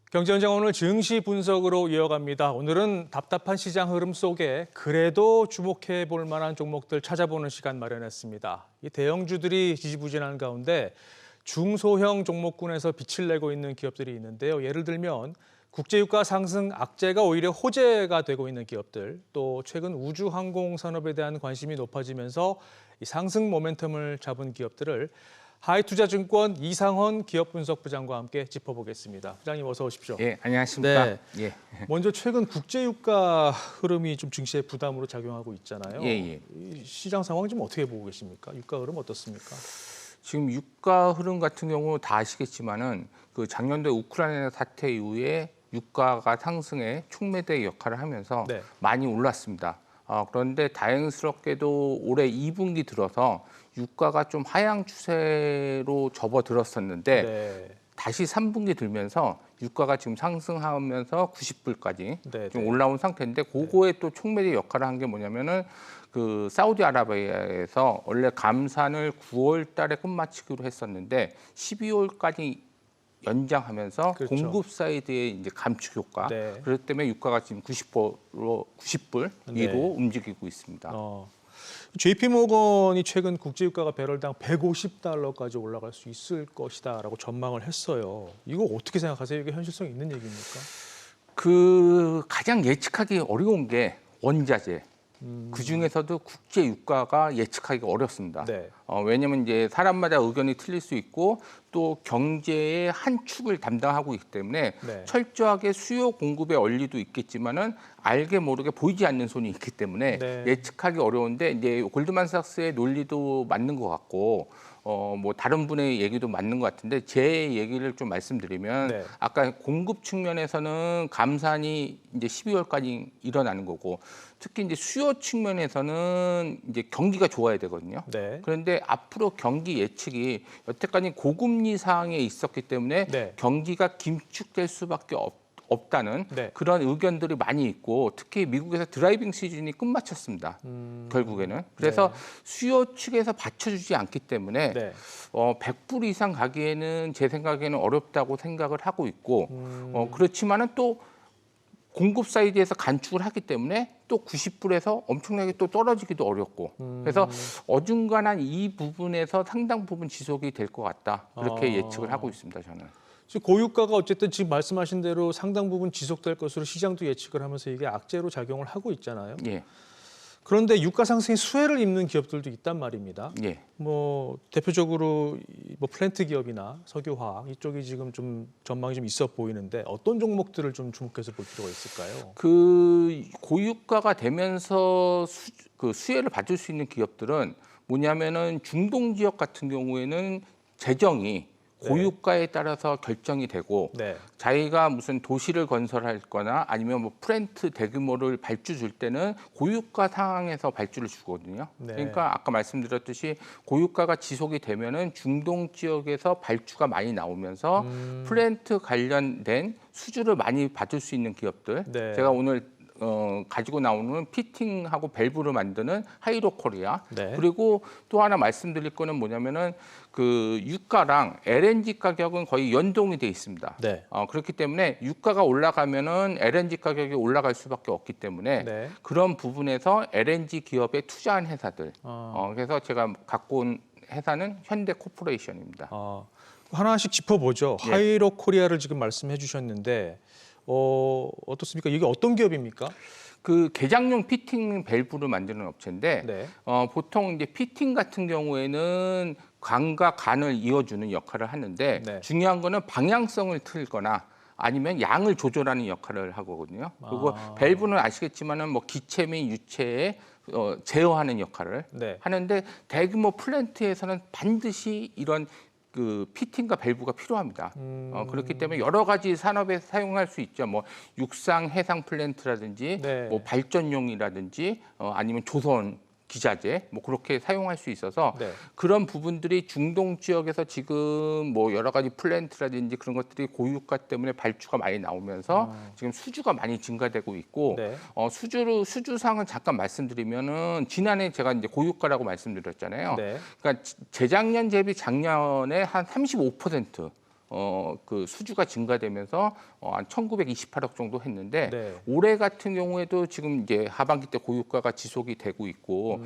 경제현장 오늘 증시 분석으로 이어갑니다. 오늘은 답답한 시장 흐름 속에 그래도 주목해 볼 만한 종목들 찾아보는 시간 마련했습니다. 이 대형주들이 지지부진한 가운데 중소형 종목군에서 빛을 내고 있는 기업들이 있는데요. 예를 들면 국제유가 상승 악재가 오히려 호재가 되고 있는 기업들, 또 최근 우주항공 산업에 대한 관심이 높아지면서 이 상승 모멘텀을 잡은 기업들을 하이투자증권 이상헌 기업분석부장과 함께 짚어보겠습니다. 부장님 어서 오십시오. 예, 안녕하십니까. 네. 예. 먼저 최근 국제유가 흐름이 좀 증시에 부담으로 작용하고 있잖아요. 예. 이 시장 상황 좀 어떻게 보고 계십니까? 유가 흐름 어떻습니까? 지금 유가 흐름 같은 경우 다 아시겠지만은 그 작년도에 우크라이나 사태 이후에 유가가 상승에 촉매대 역할을 하면서 네. 많이 올랐습니다. 그런데 다행스럽게도 올해 2분기 들어서 유가가 좀 하향 추세로 접어들었었는데 네. 다시 3분기 들면서 유가가 지금 상승하면서 90불까지 네, 좀 네. 올라온 상태인데 그거에 또 촉매대 역할을 한 게 뭐냐면은 그 사우디아라비아에서 원래 감산을 9월 달에 끝마치기로 했었는데 12월까지 연장하면서 그렇죠. 공급 사이드의 이제 감축 효과. 네. 그렇기 때문에 유가가 지금 90불 네. 위로 움직이고 있습니다. JP모건이 최근 국제유가가 배럴당 150달러까지 올라갈 수 있을 것이다라고 전망을 했어요. 이거 어떻게 생각하세요? 이게 현실성 있는 얘기입니까? 그 가장 예측하기 어려운 게 원자재. 그 중에서도 국제 유가가 예측하기가 어렵습니다. 네. 왜냐하면 이제 사람마다 의견이 틀릴 수 있고 또 경제의 한 축을 담당하고 있기 때문에 네. 철저하게 수요 공급의 원리도 있겠지만은 알게 모르게 보이지 않는 손이 있기 때문에 네. 예측하기 어려운데 이제 골드만삭스의 논리도 맞는 것 같고 뭐 다른 분의 얘기도 맞는 것 같은데 제 얘기를 좀 말씀드리면 네. 아까 공급 측면에서는 감산이 이제 12월까지 일어나는 거고 특히 이제 수요 측면에서는 이제 경기가 좋아야 되거든요. 네. 그런데 앞으로 경기 예측이 여태까지 고금리 상황에 있었기 때문에 네. 경기가 긴축될 수밖에 없다는 네. 그런 의견들이 많이 있고 특히 미국에서 드라이빙 시즌이 끝마쳤습니다. 결국에는. 그래서 네. 수요 측에서 받쳐주지 않기 때문에 네. 100불 이상 가기에는 제 생각에는 어렵다고 생각을 하고 있고 그렇지만은 또 공급 사이드에서 간축을 하기 때문에 또 90불에서 엄청나게 또 떨어지기도 어렵고 그래서 어중간한 이 부분에서 상당 부분 지속이 될 것 같다 그렇게 예측을 하고 있습니다 저는. 지금 고유가가 어쨌든 지금 말씀하신 대로 상당 부분 지속될 것으로 시장도 예측을 하면서 이게 악재로 작용을 하고 있잖아요. 예. 그런데 유가 상승에 수혜를 입는 기업들도 있단 말입니다. 예. 뭐 대표적으로 뭐 플랜트 기업이나 석유화학 이쪽이 지금 좀 전망이 좀 있어 보이는데 어떤 종목들을 좀 주목해서 볼 필요가 있을까요? 그 고유가가 되면서 그 수혜를 받을 수 있는 기업들은 뭐냐면은 중동 지역 같은 경우에는 재정이 고유가에 따라서 결정이 되고 네. 자기가 무슨 도시를 건설할 거나 아니면 뭐 플랜트 대규모를 발주 줄 때는 고유가 상황에서 발주를 주거든요. 네. 그러니까 아까 말씀드렸듯이 고유가가 지속이 되면은 중동 지역에서 발주가 많이 나오면서 플랜트 관련된 수주를 많이 받을 수 있는 기업들. 네. 제가 오늘 가지고 나오는 피팅하고 밸브를 만드는 하이로 코리아. 네. 그리고 또 하나 말씀드릴 거는 뭐냐면은 그 유가랑 LNG 가격은 거의 연동이 돼 있습니다. 네. 그렇기 때문에 유가가 올라가면은 LNG 가격이 올라갈 수밖에 없기 때문에 네. 그런 부분에서 LNG 기업에 투자한 회사들. 그래서 제가 갖고 온 회사는 현대코퍼레이션입니다. 하나씩 짚어보죠. 예. 하이로 코리아를 지금 말씀해 주셨는데 어떻습니까? 이게 어떤 기업입니까? 그 개장용 피팅 밸브를 만드는 업체인데 네. 보통 이제 피팅 같은 경우에는 관과 간을 이어주는 역할을 하는데 네. 중요한 거는 방향성을 틀거나 아니면 양을 조절하는 역할을 하거든요. 그리고 밸브는 아시겠지만은 뭐 기체 및 유체에 제어하는 역할을 네. 하는데 대규모 플랜트에서는 반드시 이런 그 피팅과 밸브가 필요합니다. 그렇기 때문에 여러 가지 산업에 사용할 수 있죠. 뭐 육상, 해상 플랜트라든지, 네. 뭐 발전용이라든지, 아니면 조선 기자재, 뭐 그렇게 사용할 수 있어서 네. 그런 부분들이 중동 지역에서 지금 뭐 여러 가지 플랜트라든지 그런 것들이 고유가 때문에 발주가 많이 나오면서 지금 수주가 많이 증가되고 있고 네. 수주상은 잠깐 말씀드리면은 지난해 제가 이제 고유가라고 말씀드렸잖아요. 네. 그러니까 재작년 대비 작년에 한 35% 그 수주가 증가되면서 한 1,928억 정도 했는데 네. 올해 같은 경우에도 지금 이제 하반기 때 고유가가 지속이 되고 있고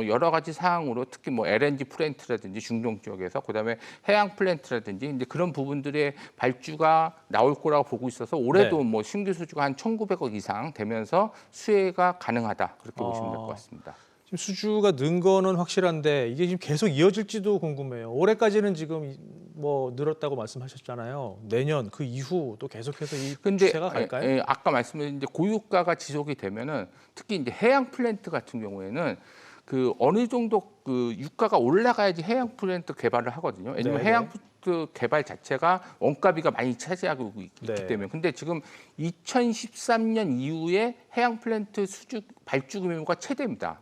여러 가지 사항으로 특히 뭐 LNG 플랜트라든지 중동 지역에서 그다음에 해양 플랜트라든지 이제 그런 부분들의 발주가 나올 거라고 보고 있어서 올해도 네. 뭐 신규 수주가 한 1,900억 이상 되면서 수혜가 가능하다 그렇게 보시면 될 것 같습니다. 지금 수주가 는 거는 확실한데 이게 지금 계속 이어질지도 궁금해요. 올해까지는 지금 뭐 늘었다고 말씀하셨잖아요. 내년 그 이후 또 계속해서 이 근데 추세가 갈까요? 아까 말씀드린 이제 고유가가 지속이 되면은 특히 이제 해양 플랜트 같은 경우에는 그 어느 정도 그 유가가 올라가야지 해양 플랜트 개발을 하거든요. 왜냐면 네네. 해양 플랜트 개발 자체가 원가비가 많이 차지하고 있기 네. 때문에. 근데 지금 2013년 이후에 해양 플랜트 수주 발주 규모가 최대입니다.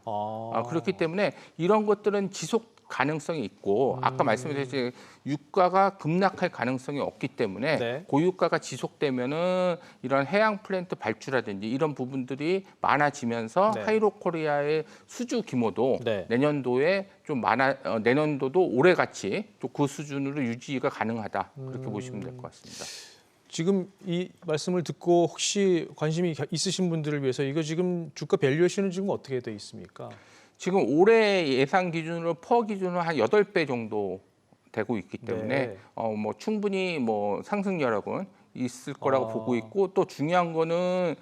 그렇기 때문에 이런 것들은 지속 가능성이 있고 아까 말씀드렸듯이 유가가 급락할 가능성이 없기 때문에 네. 고유가가 지속되면은 이런 해양 플랜트 발주라든지 이런 부분들이 많아지면서 네. 하이로코리아의 수주 규모도 네. 내년도에 좀 내년도도 올해 같이 또 그 수준으로 유지가 가능하다 그렇게 보시면 될 것 같습니다. 지금 이 말씀을 듣고 혹시 관심이 있으신 분들을 위해서 이거 지금 주가 밸류에이션은 지금 어떻게 돼 있습니까? 지금 올해 예상 기준으로 퍼 기준으로 한 8배 정도 되고 있기 때문에 네. 뭐 충분히 뭐 상승 여력은 있을 거라고 보고 있고 또 중요한 거는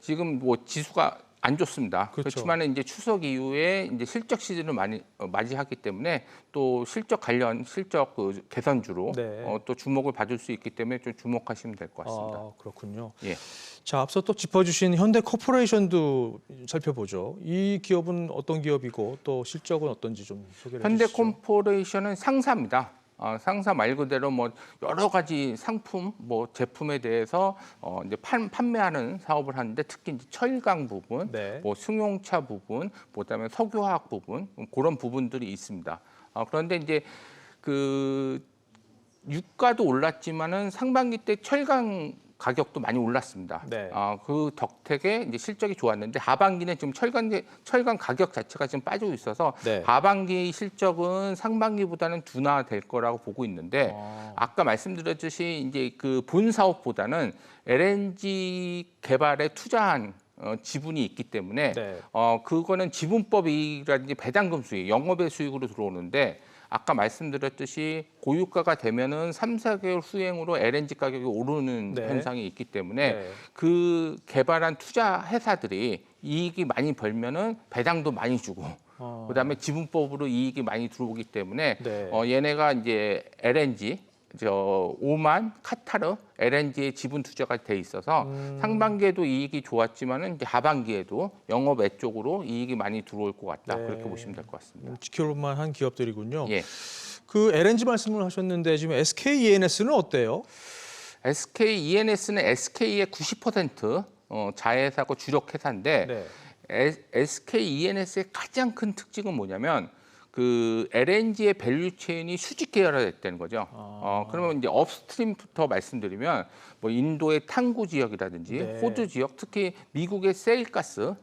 지금 뭐 지수가 안 좋습니다. 그렇죠. 그렇지만 이제 추석 이후에 이제 실적 시즌을 많이 맞이하기 때문에 또 실적 관련 실적 그 개선주로 네. 또 주목을 받을 수 있기 때문에 좀 주목하시면 될 것 같습니다. 그렇군요. 예. 자, 앞서 또 짚어주신 현대코퍼레이션도 살펴보죠. 이 기업은 어떤 기업이고 또 실적은 어떤지 좀 소개해 주시죠. 현대코퍼레이션은 상사입니다. 상사 말 그대로 뭐 여러 가지 상품, 뭐 제품에 대해서 이제 판매하는 사업을 하는데 특히 이제 철강 부분, 네. 뭐 승용차 부분, 그다음에 석유화학 부분 그런 부분들이 있습니다. 그런데 이제 그 유가도 올랐지만은 상반기 때 철강 가격도 많이 올랐습니다. 네. 그 덕택에 이제 실적이 좋았는데 하반기는 지금 철강 가격 자체가 지금 빠지고 있어서 네. 하반기 실적은 상반기보다는 둔화될 거라고 보고 있는데 아. 아까 말씀드렸듯이 이제 그 본 사업보다는 LNG 개발에 투자한 지분이 있기 때문에 네. 그거는 지분법이라든지 배당금 수익, 영업의 수익으로 들어오는데 아까 말씀드렸듯이 고유가가 되면은 3, 4개월 후행으로 LNG 가격이 오르는 네. 현상이 있기 때문에 네. 그 개발한 투자 회사들이 이익이 많이 벌면은 배당도 많이 주고 그다음에 지분법으로 이익이 많이 들어오기 때문에 네. 얘네가 이제 LNG 오만, 카타르 LNG에 지분 투자가 돼 있어서 상반기에도 이익이 좋았지만은 이제 하반기에도 영업외 쪽으로 이익이 많이 들어올 것 같다 네. 그렇게 보시면 될 것 같습니다. 지켜볼 만한 기업들이군요. 예. 그 LNG 말씀을 하셨는데 지금 SK E&S는 어때요? SK E&S는 SK의 90% 자회사고 주력 회사인데 네. SK E&S의 가장 큰 특징은 뭐냐면 그 LNG의 밸류 체인이 수직 계열화됐다는 거죠. 그러면 이제 업스트림부터 말씀드리면 뭐 인도의 탕구 지역이라든지 네. 호주 지역, 특히 미국의 세일가스를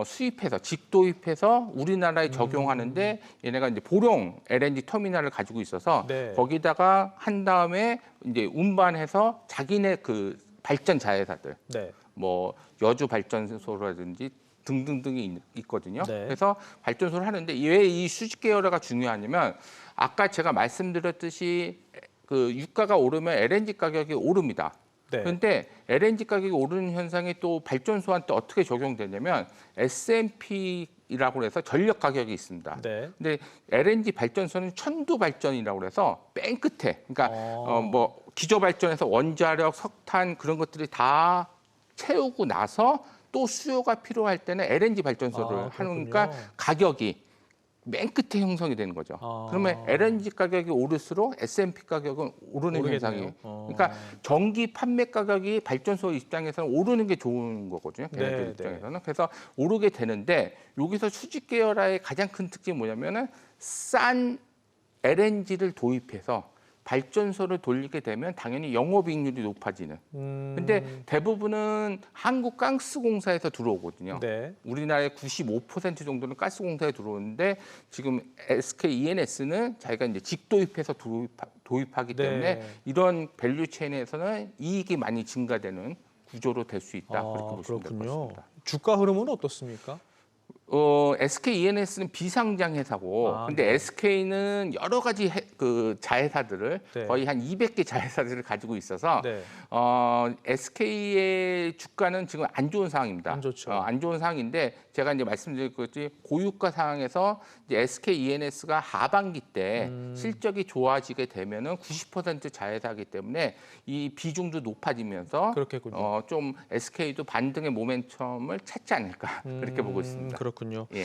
수입해서 직도입해서 우리나라에 적용하는데 얘네가 이제 보령 LNG 터미널을 가지고 있어서 네. 거기다가 한 다음에 이제 운반해서 자기네 그 발전 자회사들 네. 뭐 여주 발전소라든지 등등등이 있거든요. 네. 그래서 발전소를 하는데 왜 이 수직 계열화가 중요하냐면 아까 제가 말씀드렸듯이 그 유가가 오르면 LNG 가격이 오릅니다. 네. 그런데 LNG 가격이 오르는 현상이 또 발전소한테 어떻게 적용되냐면 S&P라고 해서 전력 가격이 있습니다. 네. 근데 LNG 발전소는 천두 발전이라고 해서 맨 끝에 그러니까 뭐 기조 발전에서 원자력, 석탄 그런 것들이 다 채우고 나서 또 수요가 필요할 때는 LNG 발전소를 하니까 가격이 맨 끝에 형성이 되는 거죠. 그러면 LNG 가격이 오를수록 S&P 가격은 오르는 오르겠네요. 현상이. 그러니까 전기 판매 가격이 발전소 입장에서는 오르는 게 좋은 거거든요. 걔네들 네, 입장에서는. 그래서 오르게 되는데 여기서 수직 계열화의 가장 큰 특징이 뭐냐면은 싼 LNG를 도입해서 발전소를 돌리게 되면 당연히 영업이익률이 높아지는. 근데 대부분은 한국가스공사에서 들어오거든요. 네. 우리나라의 95% 정도는 가스공사에 들어오는데 지금 SK E&S는 자기가 이제 직도입해서 도입하기 네. 때문에 이런 밸류 체인에서는 이익이 많이 증가되는 구조로 될 수 있다. 그렇게 보시면 될 것 그렇군요. 같습니다. 주가 흐름은 어떻습니까? SK E&S는 비상장 회사고, 근데 네. SK는 여러 가지 그 자회사들을 네. 거의 한 200개 자회사들을 가지고 있어서 네. SK의 주가는 지금 안 좋은 상황입니다. 안 좋죠. 안 좋은 상황인데 제가 이제 말씀드릴 것이 고유가 상황에서 이제 SK E&S가 하반기 때 실적이 좋아지게 되면은 90% 자회사이기 때문에 이 비중도 높아지면서 그렇겠군요. 좀 SK도 반등의 모멘텀을 찾지 않을까 그렇게 보고 있습니다. 그렇군요. 예.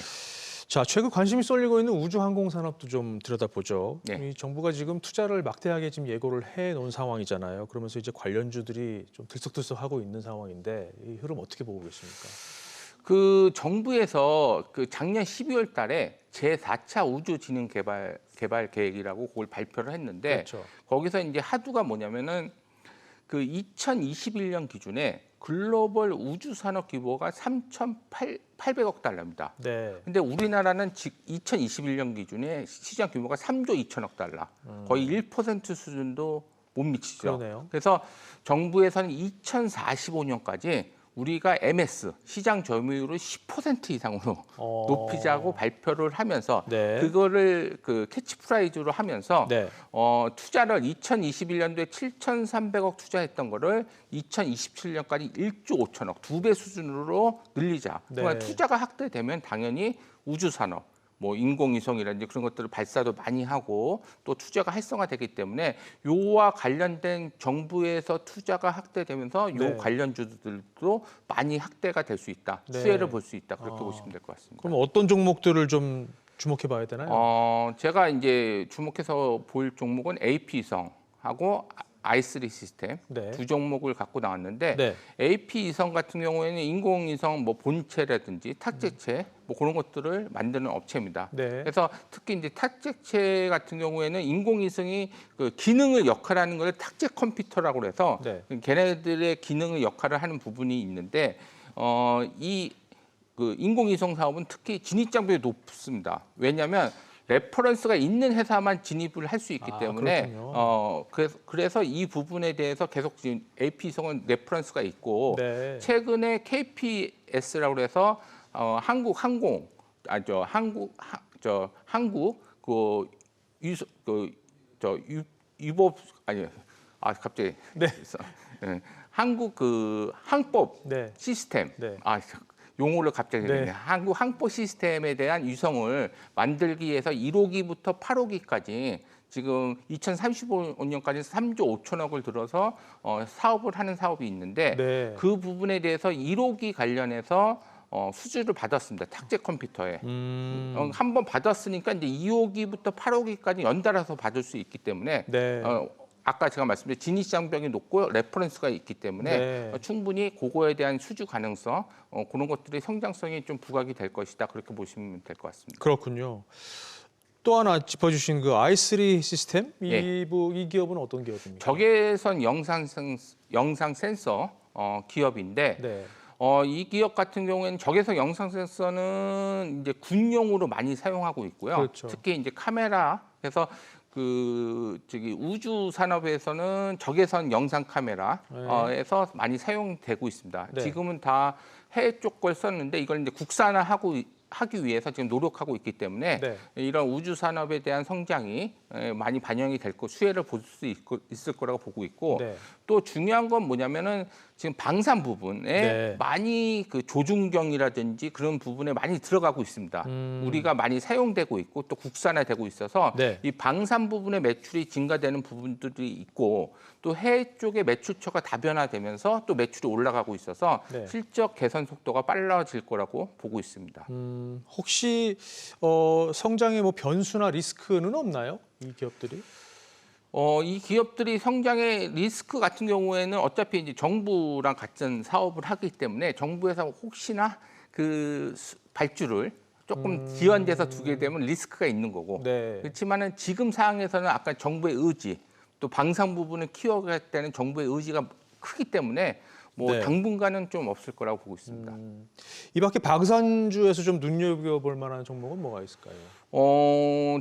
자, 최근 관심이 쏠리고 있는 우주항공 산업도 좀 들여다보죠. 네. 이 정부가 지금 투자를 막대하게 지금 예고를 해 놓은 상황이잖아요. 그러면서 이제 관련주들이 좀 들썩들썩하고 있는 상황인데 이 흐름 어떻게 보고 계십니까? 그 정부에서 그 작년 12월 달에 제4차 우주진흥 개발 계획이라고 그걸 발표를 했는데 그렇죠. 거기서 이제 하두가 뭐냐면은 그 2021년 기준에 글로벌 우주 산업 규모가 3,800억 달러입니다. 네. 근데 우리나라는 2021년 기준에 시장 규모가 3조 2천억 달러. 거의 1% 수준도 못 미치죠. 그러네요. 그래서 정부에서는 2045년까지 우리가 MS 시장 점유율을 10% 이상으로 높이자고 발표를 하면서 네. 그거를 그 캐치프라이즈로 하면서 네. 투자를 2021년도에 7,300억 투자했던 거를 2027년까지 1조 5천억 2배 수준으로 늘리자. 네. 그러니까 투자가 확대되면 당연히 우주 산업 뭐 인공위성이라든지 그런 것들을 발사도 많이 하고 또 투자가 활성화되기 때문에 요와 관련된 정부에서 투자가 확대되면서 요 네. 관련주들도 많이 확대가 될 수 있다. 네. 수혜를 볼 수 있다. 그렇게 보시면 될 것 같습니다. 그럼 어떤 종목들을 좀 주목해 봐야 되나요? 제가 이제 주목해서 볼 종목은 AP성하고 i3 시스템 네. 두 종목을 갖고 나왔는데 네. AP위성 같은 경우에는 인공위성 뭐 본체라든지 탑재체 뭐 그런 것들을 만드는 업체입니다. 네. 그래서 특히 이제 탑재체 같은 경우에는 인공위성이 그 기능을 역할하는 걸 탑재 컴퓨터라고 해서 네. 걔네들의 기능을 역할을 하는 부분이 있는데 이 그 인공위성 사업은 특히 진입 장벽이 높습니다. 왜냐하면 레퍼런스가 있는 회사만 진입을 할 수 있기 때문에 그렇군요. 그래서 이 부분에 대해서 계속 지금 AP성은 레퍼런스가 있고 네. 최근에 KPS라고 해서 한국 그 유소 그저 유법 아니 갑자기 네. 한국 그 항법 네. 시스템 네. 용어를 갑자기 네. 한국 항법 시스템에 대한 유성을 만들기 위해서 1호기부터 8호기까지 지금 2035년까지 3조 5천억을 들어서 사업을 하는 사업이 있는데 네. 그 부분에 대해서 1호기 관련해서 수주를 받았습니다. 탑재 컴퓨터에. 한 번 받았으니까 이제 2호기부터 8호기까지 연달아서 받을 수 있기 때문에 네. 아까 제가 말씀드린 진입 장벽이 높고 레퍼런스가 있기 때문에 네. 충분히 그거에 대한 수주 가능성 그런 것들의 성장성이 좀 부각이 될 것이다 그렇게 보시면 될 것 같습니다. 그렇군요. 또 하나 짚어주신 그 i3 시스템 예. 이 기업은 어떤 기업입니까? 적외선 영상 센서 기업인데 네. 이 기업 같은 경우에는 적외선 영상 센서는 이제 군용으로 많이 사용하고 있고요. 그렇죠. 특히 이제 카메라 그래서 우주 산업에서는 적외선 영상 카메라에서 많이 사용되고 있습니다. 네. 지금은 다 해외 쪽 걸 썼는데 이걸 이제 하기 위해서 지금 노력하고 있기 때문에 네. 이런 우주 산업에 대한 성장이 많이 반영이 될 거, 수혜를 볼 수 있을 거라고 보고 있고 네. 또 중요한 건 뭐냐면은 지금 방산 부분에 네. 많이 그 조준경이라든지 그런 부분에 많이 들어가고 있습니다. 우리가 많이 사용되고 있고 또 국산화되고 있어서 네. 이 방산 부분의 매출이 증가되는 부분들이 있고 또 해외 쪽의 매출처가 다변화되면서 또 매출이 올라가고 있어서 네. 실적 개선 속도가 빨라질 거라고 보고 있습니다. 혹시 성장의 뭐 변수나 리스크는 없나요? 이 기업들이? 이 기업들이 성장의 리스크 같은 경우에는 어차피 이제 정부랑 같은 사업을 하기 때문에 정부에서 혹시나 그 발주를 조금 지연돼서 두게 되면 리스크가 있는 거고 네. 그렇지만은 지금 상황에서는 아까 정부의 의지 또 방산 부분을 키워가겠다는 정부의 의지가 크기 때문에 뭐 네. 당분간은 좀 없을 거라고 보고 있습니다. 이 밖에 방산주에서 좀 눈여겨볼 만한 종목은 뭐가 있을까요?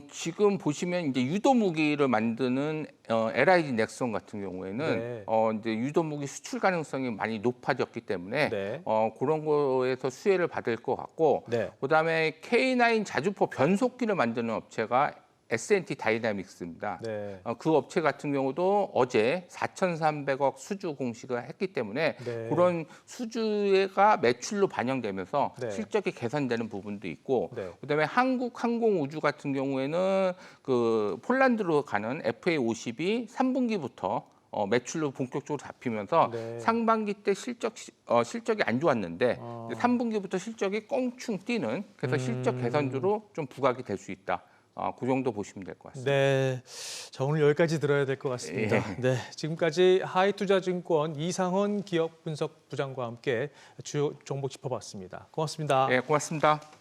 지금 보시면 이제 유도 무기를 만드는 LIG 넥슨 같은 경우에는 네. 이제 유도 무기 수출 가능성이 많이 높아졌기 때문에 네. 그런 거에서 수혜를 받을 것 같고 네. 그다음에 K9 자주포 변속기를 만드는 업체가 S&T 다이나믹스입니다. 네. 그 업체 같은 경우도 어제 4,300억 수주 공시를 했기 때문에 네. 그런 수주가 매출로 반영되면서 네. 실적이 개선되는 부분도 있고 네. 그다음에 한국 항공우주 같은 경우에는 그 폴란드로 가는 FA50이 3분기부터 매출로 본격적으로 잡히면서 네. 상반기 때 실적이 안 좋았는데 아. 3분기부터 실적이 껑충 뛰는 그래서 실적 개선주로 좀 부각이 될 수 있다. 그 정도 보시면 될 것 같습니다. 네. 자, 오늘 여기까지 들어야 될 것 같습니다. 예. 네. 지금까지 하이투자증권 이상헌 기업 분석 부장과 함께 주요 종목 짚어봤습니다. 고맙습니다. 네, 고맙습니다.